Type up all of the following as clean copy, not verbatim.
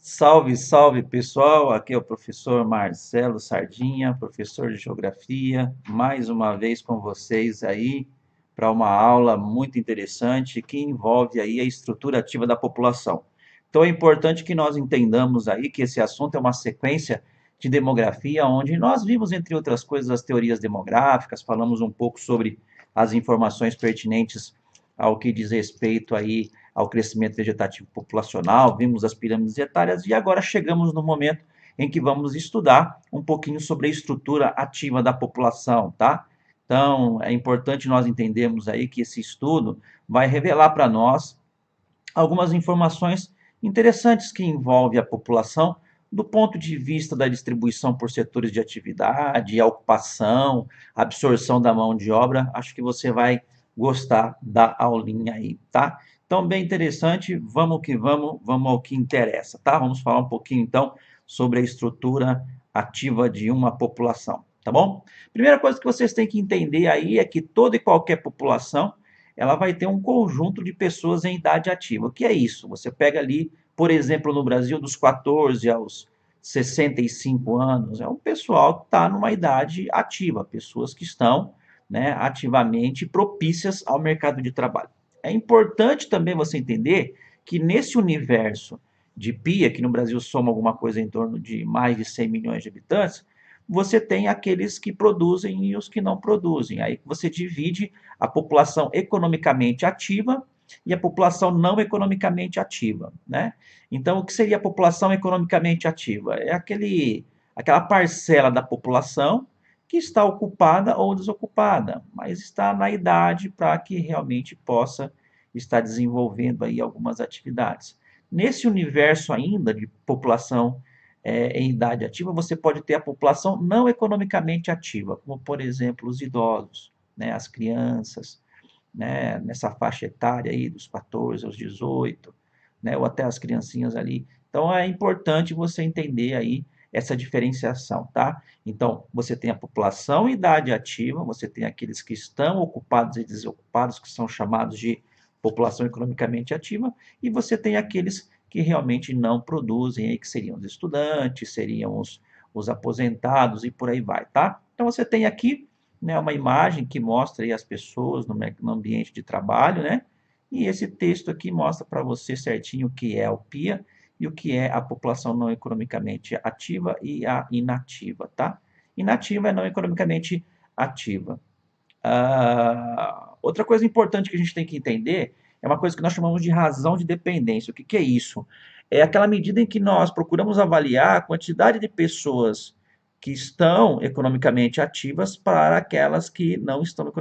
Salve, salve pessoal, aqui é o professor Marcelo Sardinha, professor de Geografia, mais uma vez com vocês aí para uma aula muito interessante que envolve aí a estrutura ativa da população. Então é importante que nós entendamos aí que esse assunto é uma sequência de demografia, onde nós vimos, entre outras coisas, as teorias demográficas, falamos um pouco sobre as informações pertinentes ao que diz respeito aí ao crescimento vegetativo populacional, vimos as pirâmides etárias e agora chegamos no momento em que vamos estudar um pouquinho sobre a estrutura ativa da população, tá? Então, é importante nós entendermos aí que esse estudo vai revelar para nós algumas informações interessantes que envolvem a população do ponto de vista da distribuição por setores de atividade, a ocupação, a absorção da mão de obra. Acho que você vai gostar da aulinha aí, tá? Então, bem interessante, vamos que vamos, vamos ao que interessa, tá? Vamos falar um pouquinho então sobre a estrutura ativa de uma população, tá bom? Primeira coisa que vocês têm que entender aí é que toda e qualquer população ela vai ter um conjunto de pessoas em idade ativa. O que é isso? Você pega ali, por exemplo, no Brasil, dos 14 aos 65 anos, é um pessoal que está numa idade ativa, pessoas que estão, né, ativamente propícias ao mercado de trabalho. É importante também você entender que nesse universo de PIA, que no Brasil soma alguma coisa em torno de mais de 100 milhões de habitantes, você tem aqueles que produzem e os que não produzem. Aí você divide a população economicamente ativa e a população não economicamente ativa, né? Então, o que seria a população economicamente ativa? É aquela parcela da população que está ocupada ou desocupada, mas está na idade para que realmente possa estar desenvolvendo aí algumas atividades. Nesse universo ainda de população em idade ativa, você pode ter a população não economicamente ativa, como por exemplo os idosos, né, as crianças, né, nessa faixa etária aí dos 14 aos 18, né, ou até as criancinhas ali. Então é importante você entender aí essa diferenciação, tá? Então, você tem a população em idade ativa, você tem aqueles que estão ocupados e desocupados, que são chamados de população economicamente ativa, e você tem aqueles que realmente não produzem, aí, que seriam os estudantes, seriam os aposentados e por aí vai, tá? Então, você tem aqui, né, uma imagem que mostra aí as pessoas no ambiente de trabalho, né? E esse texto aqui mostra para você certinho o que é o PIA e o que é a população não economicamente ativa e a inativa, tá? Inativa é não economicamente ativa. Outra coisa importante que a gente tem que entender é uma coisa que nós chamamos de razão de dependência. O que, que é isso? É aquela medida em que nós procuramos avaliar a quantidade de pessoas que estão economicamente ativas para aquelas que não estão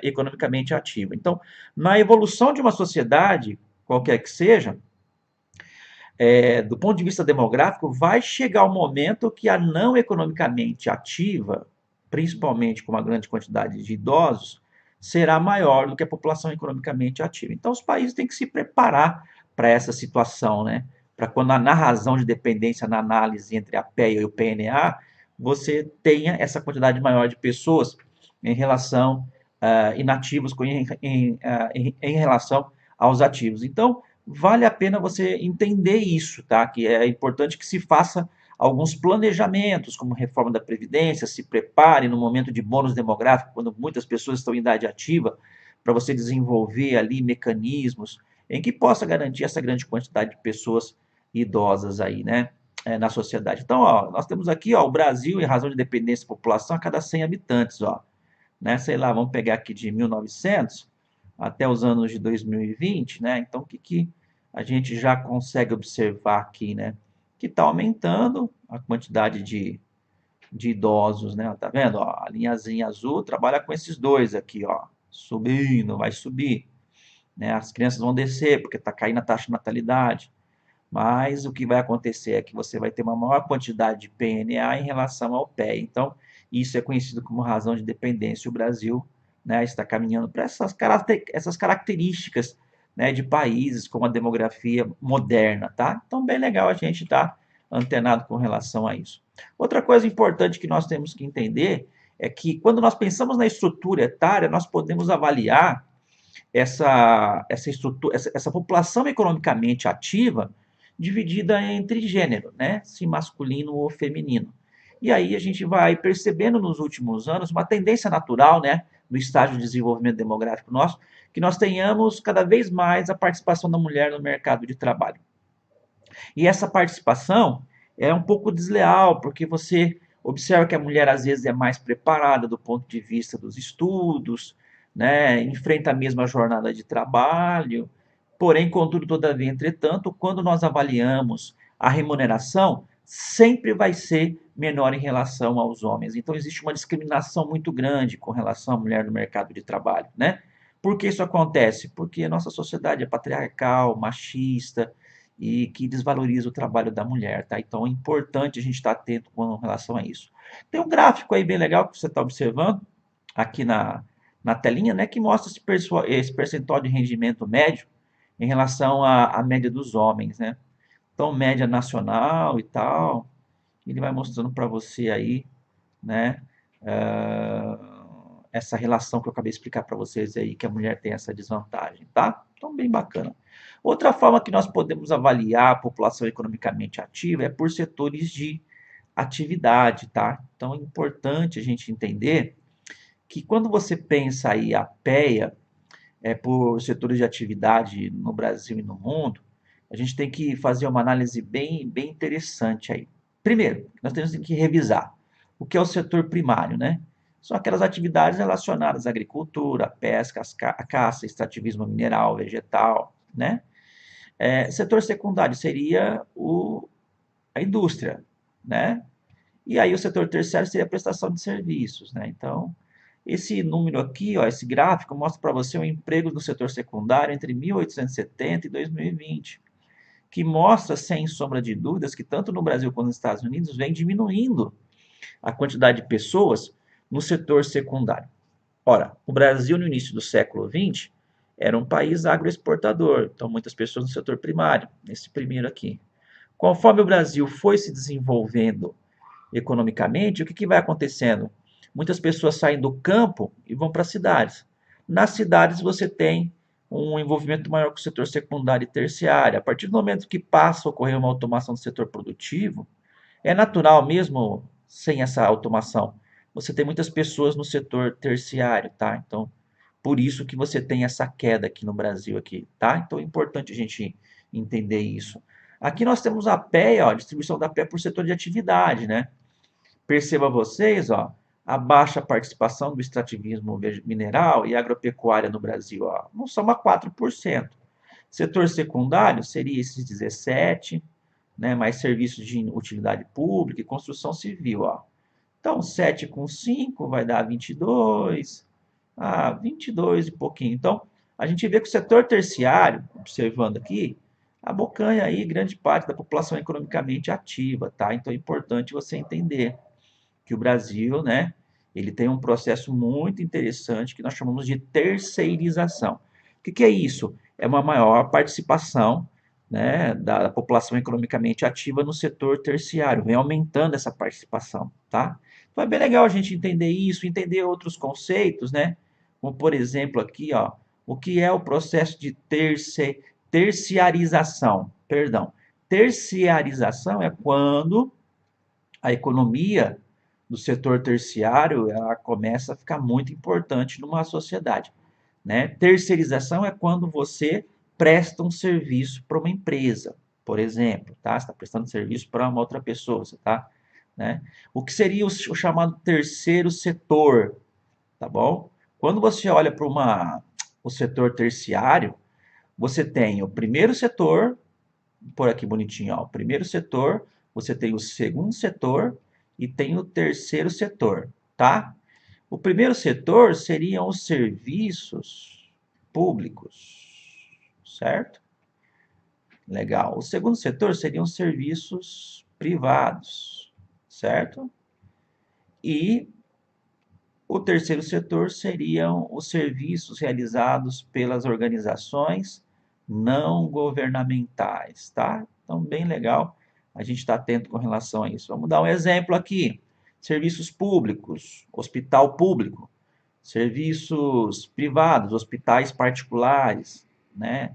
economicamente ativas. Então, na evolução de uma sociedade, qualquer que seja, do ponto de vista demográfico, vai chegar o momento que a não economicamente ativa, principalmente com uma grande quantidade de idosos, será maior do que a população economicamente ativa. Então, os países têm que se preparar para essa situação, né? Para quando na razão de dependência, na análise entre a PEA e o PNA, você tenha essa quantidade maior de pessoas em relação inativos em relação aos ativos. Então, vale a pena você entender isso, tá? Que é importante que se faça alguns planejamentos, como reforma da Previdência, se prepare no momento de bônus demográfico, quando muitas pessoas estão em idade ativa, para você desenvolver ali mecanismos em que possa garantir essa grande quantidade de pessoas idosas aí, né? Na sociedade. Então, ó, nós temos aqui, ó, o Brasil, em razão de dependência da população, a cada 100 habitantes, ó, né? Sei lá, vamos pegar aqui de 1900 até os anos de 2020, né? Então, o que a gente já consegue observar aqui, né? Que está aumentando a quantidade de idosos, né? Tá vendo? Ó, a linhazinha azul trabalha com esses dois aqui, ó, subindo, vai subir, né? As crianças vão descer porque está caindo a taxa de natalidade. Mas o que vai acontecer é que você vai ter uma maior quantidade de PNA em relação ao PE. Então, isso é conhecido como razão de dependência. O Brasil, né, está caminhando para essas características, né, de países com a demografia moderna, tá? Então, bem legal a gente estar antenado com relação a isso. Outra coisa importante que nós temos que entender é que quando nós pensamos na estrutura etária, nós podemos avaliar essa população economicamente ativa dividida entre gênero, né? Se masculino ou feminino. E aí a gente vai percebendo nos últimos anos uma tendência natural, né, no estágio de desenvolvimento demográfico nosso, que nós tenhamos cada vez mais a participação da mulher no mercado de trabalho. E essa participação é um pouco desleal, porque você observa que a mulher às vezes é mais preparada do ponto de vista dos estudos, né, enfrenta a mesma jornada de trabalho. Porém, contudo, todavia, entretanto, quando nós avaliamos a remuneração, sempre vai ser menor em relação aos homens. Então, existe uma discriminação muito grande com relação à mulher no mercado de trabalho, né? Por que isso acontece? Porque a nossa sociedade é patriarcal, machista, e que desvaloriza o trabalho da mulher, tá? Então é importante a gente estar atento com relação a isso. Tem um gráfico aí bem legal que você está observando aqui na telinha, né, que mostra esse percentual de rendimento médio em relação à média dos homens, né? Então, média nacional e tal, ele vai mostrando para você aí, né, essa relação que eu acabei de explicar para vocês aí, que a mulher tem essa desvantagem, tá? Então, bem bacana. Outra forma que nós podemos avaliar a população economicamente ativa é por setores de atividade, tá? Então, é importante a gente entender que quando você pensa aí a PEA, por setores de atividade no Brasil e no mundo, a gente tem que fazer uma análise bem interessante aí. Primeiro, nós temos que revisar o que é o setor primário, né? São aquelas atividades relacionadas à agricultura, à pesca, à caça, extrativismo mineral, vegetal, né? Setor secundário seria a indústria, né? E aí o setor terciário seria a prestação de serviços, né? Então, esse número aqui, ó, esse gráfico, mostra para você o emprego no setor secundário entre 1870 e 2020, que mostra, sem sombra de dúvidas, que tanto no Brasil quanto nos Estados Unidos vem diminuindo a quantidade de pessoas no setor secundário. Ora, o Brasil no início do século XX era um país agroexportador, então muitas pessoas no setor primário, nesse primeiro aqui. Conforme o Brasil foi se desenvolvendo economicamente, o que vai acontecendo? Muitas pessoas saem do campo e vão para as cidades. Nas cidades você tem um envolvimento maior com o setor secundário e terciário. A partir do momento que passa a ocorrer uma automação do setor produtivo, é natural mesmo sem essa automação. Você tem muitas pessoas no setor terciário, tá? Então, por isso que você tem essa queda aqui no Brasil aqui, tá? Então é importante a gente entender isso. Aqui nós temos a PEA, ó, a distribuição da PEA por setor de atividade, né? Perceba vocês, ó, a baixa participação do extrativismo mineral e agropecuária no Brasil, ó, não são a 4%. Setor secundário seria esses 17%, né, mais serviços de utilidade pública e construção civil, ó. Então, 7 com 5 vai dar 22, 22 e pouquinho. Então, a gente vê que o setor terciário, observando aqui, abocanha aí grande parte da população economicamente ativa, tá? Então, é importante você entender que o Brasil, né, ele tem um processo muito interessante que nós chamamos de terceirização. O que é isso? É uma maior participação, né, da população economicamente ativa no setor terciário, vem aumentando essa participação, tá? Então é bem legal a gente entender isso, entender outros conceitos, né? Como por exemplo aqui, ó, o que é o processo de terciarização? Perdão. Terciarização é quando a economia do setor terciário ela começa a ficar muito importante numa sociedade, né? Terceirização é quando você presta um serviço para uma empresa, por exemplo, tá? Você está prestando serviço para uma outra pessoa, você tá, né? O que seria o chamado terceiro setor, tá bom? Quando você olha para o setor terciário, você tem o primeiro setor, por aqui bonitinho, ó, o primeiro setor, você tem o segundo setor e tem o terceiro setor, tá? O primeiro setor seriam os serviços públicos, certo? Legal. O segundo setor seriam os serviços privados, certo? E o terceiro setor seriam os serviços realizados pelas organizações não governamentais, tá? Então, bem legal a gente estar atento com relação a isso. Vamos dar um exemplo aqui. Serviços públicos, hospital público, serviços privados, hospitais particulares, né?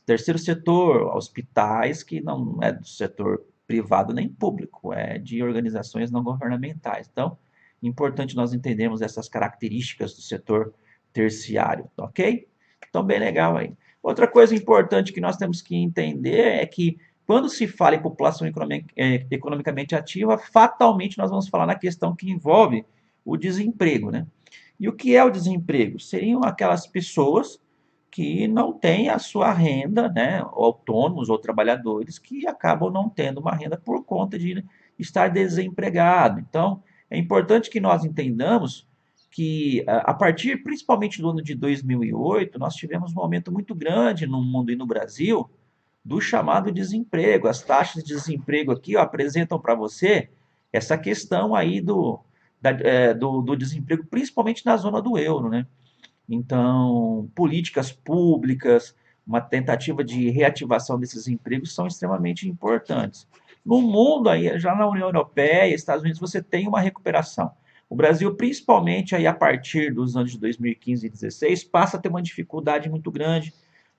terceiro setor, hospitais que não é do setor privado nem público, é de organizações não governamentais. Então, importante nós entendermos essas características do setor terciário, ok? Então, bem legal aí. Outra coisa importante que nós temos que entender é que quando se fala em população economicamente ativa, fatalmente nós vamos falar na questão que envolve o desemprego, né? E o que é o desemprego? Seriam aquelas pessoas que não têm a sua renda, né, autônomos ou trabalhadores que acabam não tendo uma renda por conta de estar desempregado. Então, é importante que nós entendamos que a partir principalmente do ano de 2008, nós tivemos um aumento muito grande no mundo e no Brasil do chamado desemprego. As taxas de desemprego aqui ó, apresentam para você essa questão aí do desemprego, principalmente na zona do euro, né? Então, políticas públicas, uma tentativa de reativação desses empregos são extremamente importantes. No mundo, aí, já na União Europeia, Estados Unidos, você tem uma recuperação. O Brasil, principalmente aí a partir dos anos de 2015 e 2016, passa a ter uma dificuldade muito grande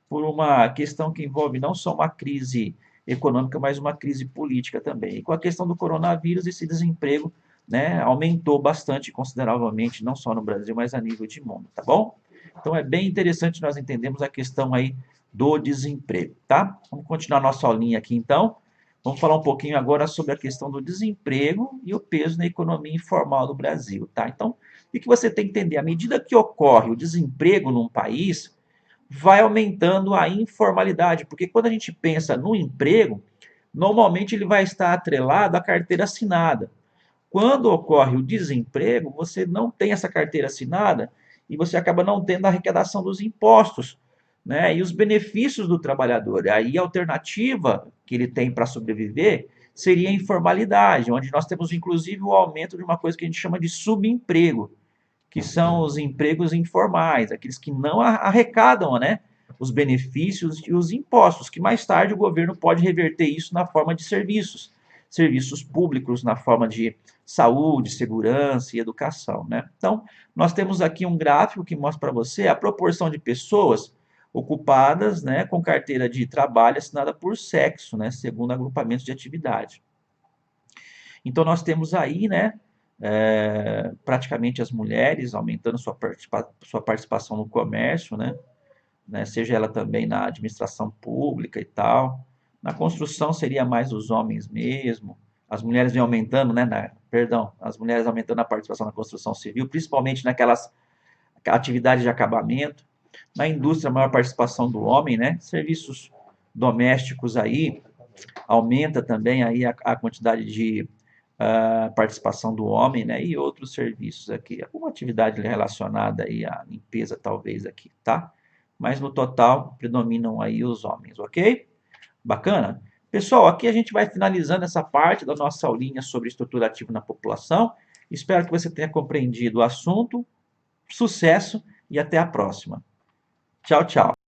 por uma questão que envolve não só uma crise econômica, mas uma crise política também. E com a questão do coronavírus, esse desemprego, né, aumentou bastante consideravelmente, não só no Brasil, mas a nível de mundo, tá bom? Então é bem interessante nós entendermos a questão aí do desemprego, tá? Vamos continuar nossa aulinha aqui então. Vamos falar um pouquinho agora sobre a questão do desemprego e o peso na economia informal do Brasil, tá? Então, o que você tem que entender? À medida que ocorre o desemprego num país, vai aumentando a informalidade, porque quando a gente pensa no emprego, normalmente ele vai estar atrelado à carteira assinada. Quando ocorre o desemprego, você não tem essa carteira assinada e você acaba não tendo a arrecadação dos impostos, né? E os benefícios do trabalhador. Aí a alternativa que ele tem para sobreviver seria a informalidade, onde nós temos inclusive o aumento de uma coisa que a gente chama de subemprego, que são os empregos informais, aqueles que não arrecadam, né, os benefícios e os impostos, que mais tarde o governo pode reverter isso na forma de serviços, serviços públicos, na forma de saúde, segurança e educação, né? Então, nós temos aqui um gráfico que mostra para você a proporção de pessoas ocupadas, né, com carteira de trabalho assinada por sexo, né, segundo agrupamentos de atividade. Então, nós temos aí, né, praticamente as mulheres aumentando sua participação no comércio, né, seja ela também na administração pública e tal. Na construção seria mais os homens mesmo. As mulheres vêm aumentando, né, as mulheres aumentando a participação na construção civil, principalmente naquelas atividades de acabamento. Na indústria, a maior participação do homem, né? Serviços domésticos aí, aumenta também aí a quantidade de participação do homem, né? E outros serviços aqui. Alguma atividade relacionada aí à limpeza, talvez aqui, tá? Mas no total, predominam aí os homens, ok? Bacana? Pessoal, aqui a gente vai finalizando essa parte da nossa aulinha sobre estrutura ativa na população. Espero que você tenha compreendido o assunto. Sucesso e até a próxima. Tchau, tchau.